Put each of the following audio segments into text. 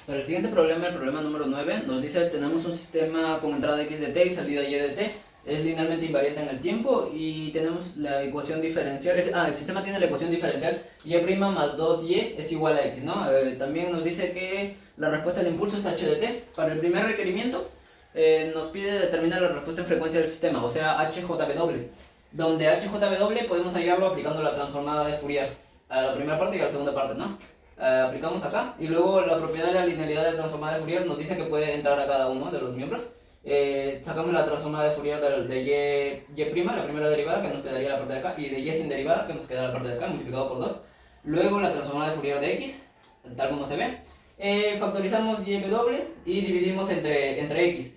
Para el siguiente problema, el problema número 9, nos dice que tenemos un sistema con entrada x de t y salida y de t. Es linealmente invariante en el tiempo y tenemos la ecuación diferencial. El sistema tiene la ecuación diferencial y' más 2y es igual a x, ¿no? También nos dice que la respuesta al impulso es h de t. Para el primer requerimiento nos pide determinar la respuesta en frecuencia del sistema, o sea, HJW. Donde HJW podemos hallarlo aplicando la transformada de Fourier a la primera parte y a la segunda parte, ¿no? Aplicamos acá y luego la propiedad de la linealidad de transformada de Fourier nos dice que puede entrar a cada uno de los miembros. Sacamos la transformada de Fourier de y', la primera derivada, que nos quedaría la parte de acá, y de y sin derivada, que nos queda la parte de acá, multiplicado por 2. Luego la transformada de Fourier de x, tal como se ve. Factorizamos y' y dividimos entre x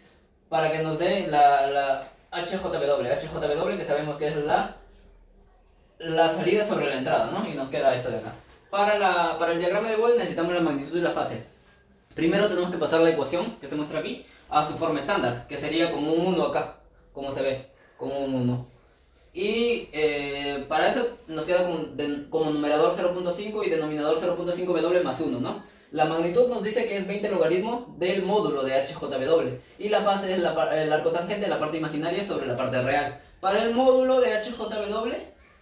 para que nos dé la HJW, que sabemos que es la salida sobre la entrada, ¿no? Y nos queda esto de acá. Para el diagrama de Bode necesitamos la magnitud y la fase. Primero tenemos que pasar la ecuación que se muestra aquí a su forma estándar, que sería como un 1 acá, como se ve, como un 1. Y para eso nos queda como numerador 0.5 y denominador 0.5W más 1, ¿no? La magnitud nos dice que es 20 logaritmo del módulo de HJW y la fase es el arco tangente de la parte imaginaria sobre la parte real. Para el módulo de HJW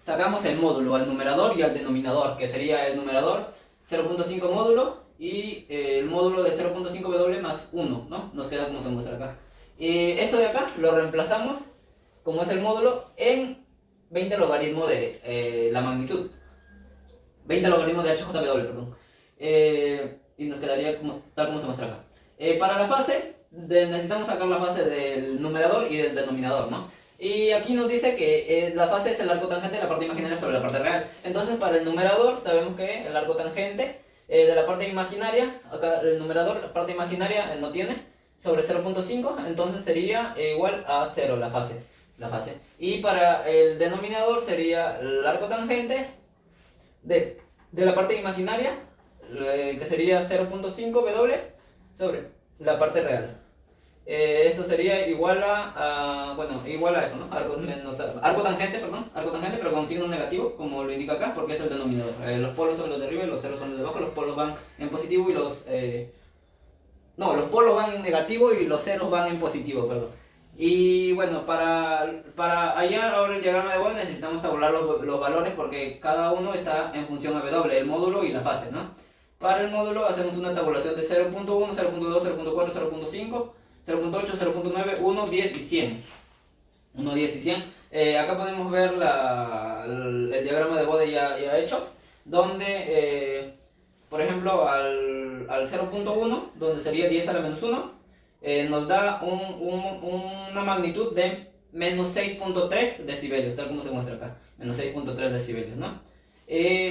sacamos el módulo al numerador y al denominador, que sería el numerador 0.5 módulo y el módulo de 0.5W más 1, ¿no? Nos queda como se muestra acá. Esto de acá lo reemplazamos, como es el módulo, en 20 logaritmo de la magnitud. 20 logaritmo de HJW, perdón. Y nos quedaría tal como se muestra acá. Para la fase, necesitamos sacar la fase del numerador y del denominador, ¿no? Y aquí nos dice que la fase es el arco tangente de la parte imaginaria sobre la parte real. Entonces, para el numerador, sabemos que el arco tangente de la parte imaginaria, acá el numerador, la parte imaginaria no tiene, sobre 0.5, entonces sería igual a 0 la fase. Y para el denominador sería el arco tangente de la parte imaginaria, que sería 0.5W sobre la parte real. Esto sería igual igual a eso, ¿no? Arco tangente, pero con signo negativo, como lo indica acá, porque es el denominador. Los polos son los de arriba y los ceros son los de abajo. Los polos van en positivo y los polos van en negativo y los ceros van en positivo, perdón. Y bueno, para hallar ahora el diagrama de Bode necesitamos tabular los valores porque cada uno está en función a W, el módulo y la fase, ¿no? Para el módulo hacemos una tabulación de 0.1, 0.2, 0.4, 0.5, 0.8, 0.9, 1, 10 y 100. 1, 10 y 100. Acá podemos ver el diagrama de Bode ya hecho, donde, por ejemplo, al 0.1, donde sería 10 a la menos 1, nos da una magnitud de menos 6.3 decibelios, tal como se muestra acá, menos 6.3 decibelios, ¿no?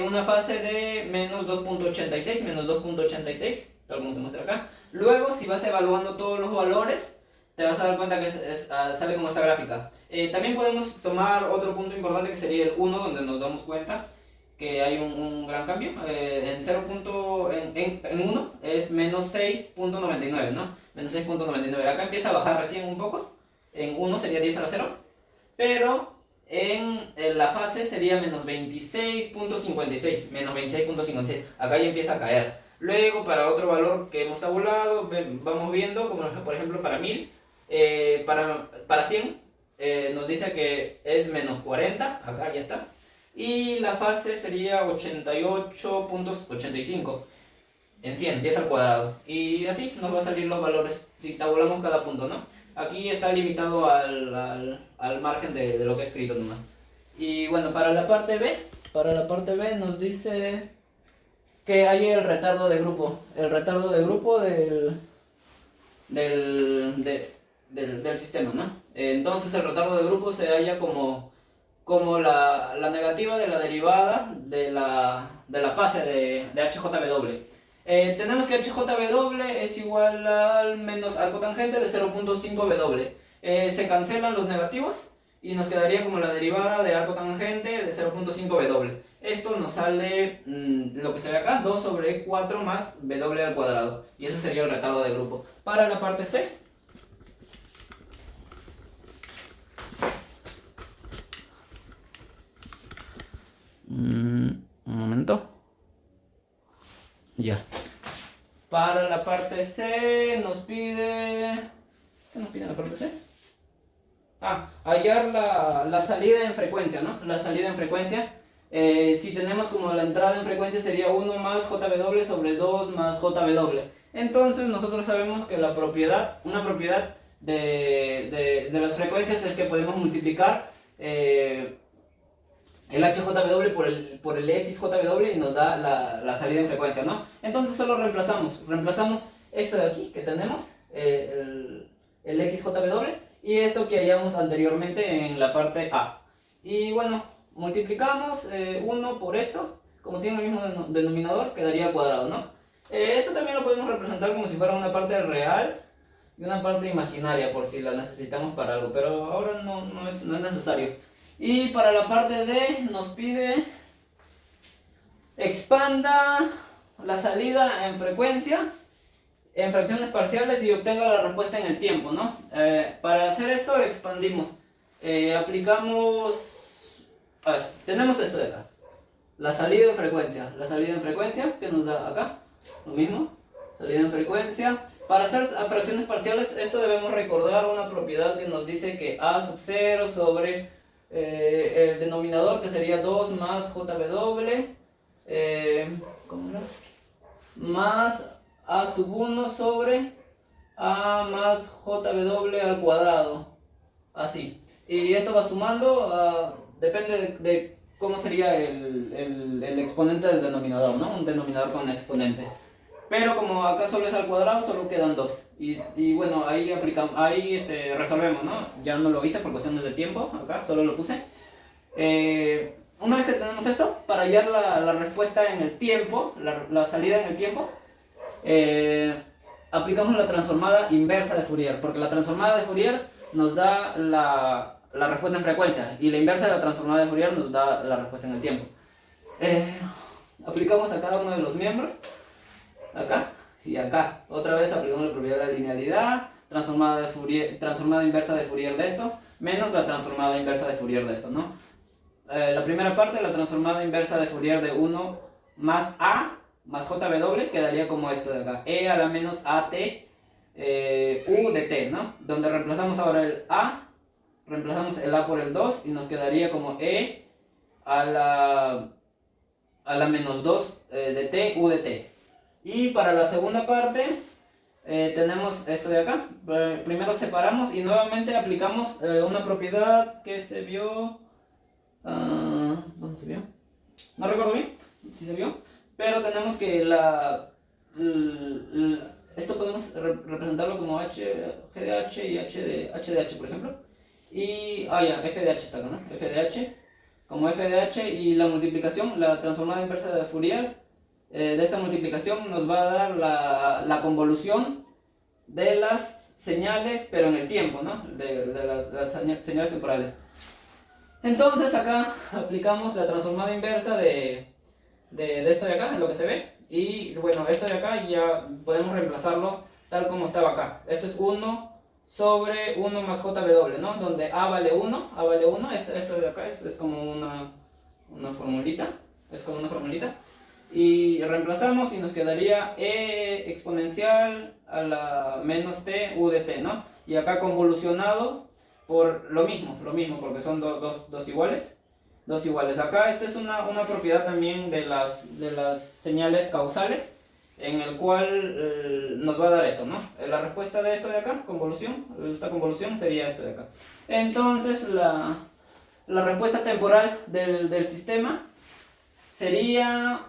Una fase de menos 2.86, tal como se muestra acá. Luego, si vas evaluando todos los valores, te vas a dar cuenta que sale como esta gráfica. También podemos tomar otro punto importante que sería el 1, donde nos damos cuenta que hay un gran cambio. En 1 es menos 6.99, ¿no? Menos 6.99. Acá empieza a bajar recién un poco. En 1 sería 10 a la 0. Pero en la fase sería menos 26.56. Menos 26.56. Acá ya empieza a caer. Luego, para otro valor que hemos tabulado, vamos viendo, como por ejemplo para 1000, para 100, nos dice que es menos 40. Acá ya está. Y la fase sería 88.85 en 100, 10 al cuadrado. Y así nos va a salir los valores si tabulamos cada punto, ¿no? Aquí está limitado al margen de lo que he escrito nomás. Y bueno, para la parte B nos dice que hay el retardo de grupo. El retardo de grupo del sistema, ¿no? Entonces el retardo de grupo se halla como la negativa de la derivada de la fase de HJW. Tenemos que HJW es igual al menos arco tangente de 0.5W. Se cancelan los negativos y nos quedaría como la derivada de arco tangente de 0.5W. Esto nos sale, lo que se ve acá, 2 sobre 4 más W al cuadrado. Y ese sería el retardo de grupo. Para la parte C, un momento. Ya. Para la parte C nos pide... ¿Qué nos pide en la parte C? Hallar la salida en frecuencia, ¿no? La salida en frecuencia. Si tenemos como la entrada en frecuencia sería 1 más JW sobre 2 más JW. Entonces nosotros sabemos que una propiedad de las frecuencias es que podemos multiplicar el HJW por el XJW y nos da la salida en frecuencia, ¿no? Entonces solo reemplazamos esto de aquí que tenemos, el XJW, y esto que hallamos anteriormente en la parte A. Y bueno, multiplicamos 1 por esto, como tiene el mismo denominador, quedaría al cuadrado, ¿no? Esto también lo podemos representar como si fuera una parte real y una parte imaginaria, por si la necesitamos para algo, pero ahora no es necesario. Y para la parte D nos pide expanda la salida en frecuencia en fracciones parciales y obtenga la respuesta en el tiempo, ¿no? Para hacer esto expandimos, aplicamos, tenemos esto de acá, la salida en frecuencia que nos da acá, lo mismo, salida en frecuencia. Para hacer fracciones parciales esto debemos recordar una propiedad que nos dice que A sub 0 sobre el denominador, que sería 2 más JW, ¿cómo era? Más A sub 1 sobre A más JW al cuadrado, así. Y esto va sumando, depende de cómo sería el exponente del denominador, ¿no? Un denominador con exponente. Pero como acá solo es al cuadrado, solo quedan 2. Y bueno, ahí resolvemos, ¿no? Ya no lo hice por cuestiones de tiempo, acá solo lo puse. Una vez que tenemos esto, para hallar la respuesta en el tiempo, la salida en el tiempo, aplicamos la transformada inversa de Fourier, porque la transformada de Fourier nos da la respuesta en frecuencia y la inversa de la transformada de Fourier nos da la respuesta en el tiempo. Aplicamos a cada uno de los miembros, acá y acá. Otra vez aplicamos la propiedad de la linealidad, transformada inversa de Fourier de esto, menos la transformada inversa de Fourier de esto, ¿no? La primera parte, la transformada inversa de Fourier de 1 más A más JW, quedaría como esto de acá, E a la menos AT U de T, ¿no? Donde reemplazamos ahora el A, reemplazamos el A por el 2 y nos quedaría como E a la menos 2 de T U de T. Y para la segunda parte tenemos esto de acá. Primero separamos y nuevamente aplicamos una propiedad que se vio... ¿dónde se vio? No recuerdo bien si se vio, pero tenemos que esto podemos representarlo como GDH y HDH, por ejemplo. Y, FDH está acá, ¿no? FDH, como FDH, y la multiplicación, la transformada inversa de Fourier, de esta multiplicación nos va a dar la convolución de las señales, pero en el tiempo, ¿no? De las señales temporales. Entonces acá aplicamos la transformada inversa de esto de acá, en lo que se ve. Y bueno, esto de acá ya podemos reemplazarlo tal como estaba acá. Esto es 1 sobre 1 más JW, ¿no? Donde A vale 1, esto de acá es como una formulita, y reemplazamos y nos quedaría E exponencial a la menos T U de T, ¿no? Y acá convolucionado por lo mismo, porque son dos iguales. Acá esta es una propiedad también de las señales causales, en el cual nos va a dar esto, ¿no? La respuesta de esto de acá, esta convolución sería esto de acá. Entonces la respuesta temporal del sistema sería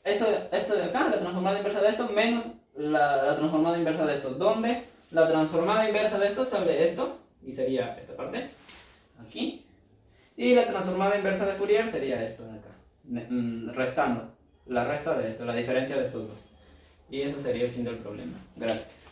esto de acá, la transformada inversa de esto, menos la transformada inversa de esto, donde la transformada inversa de esto sale esto, y sería esta parte, aquí, y la transformada inversa de Fourier sería esto de acá, restando, la resta de esto, la diferencia de estos dos. Y eso sería el fin del problema. Gracias.